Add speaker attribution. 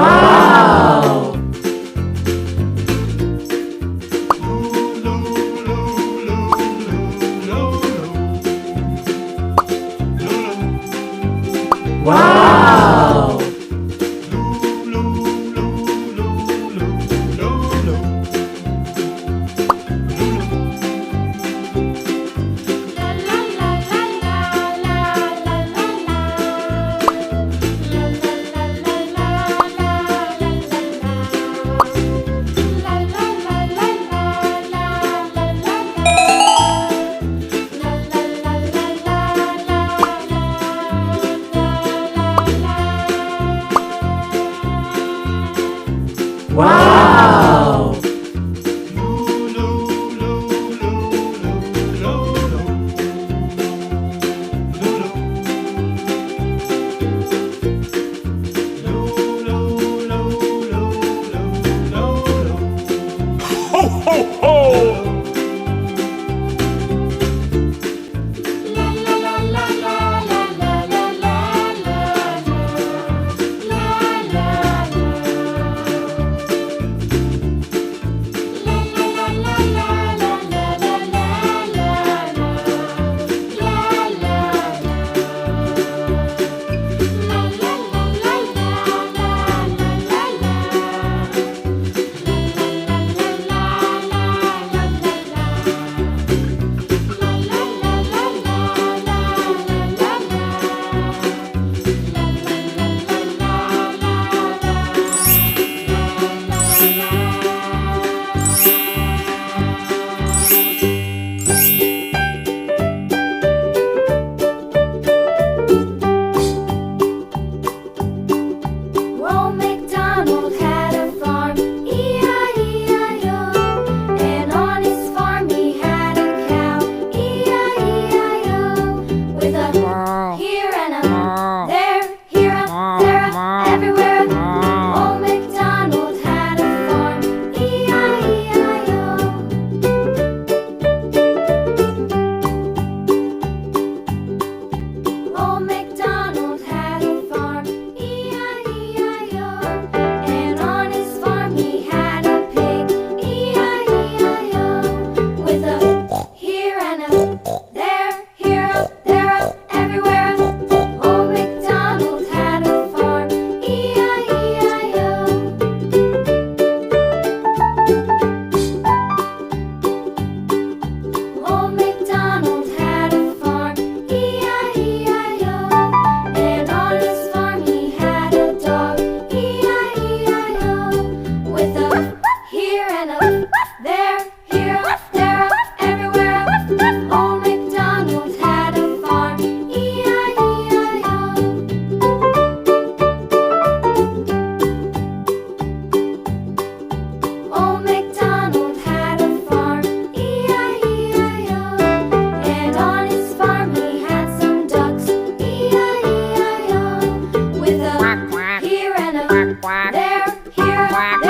Speaker 1: Wow! Wow! Wow!
Speaker 2: Ho, ho, ho!
Speaker 3: Well, MacDonald had a farm, E-I-E-I-O. And on his farm he had a cow, E-I-E-I-O. With a here and a there, here a, there a, everywhere a. Old MacDonald had a farm, E-I-E-I-O. Old MacDonald had a farm, E-I-E-I-O. And on his farm he had a pig, E-I-E-I-O. With a here and a there, here a, there a, everywhere a. Old MacDonald had a farm, E-I-E-I-O. Old MacDonald had a farm, E-I-E-I-O. And on his farm he had a dog, E-I-E-I-O. With a here and a there, here a, there a, everywhere a. Old MacDonald had a farm, E-I-E-I-O. Old MacDonald had a farm, E-I-E-I-O. And on his farm he had some ducks, E-I-E-I-O. With a here and a there, here a,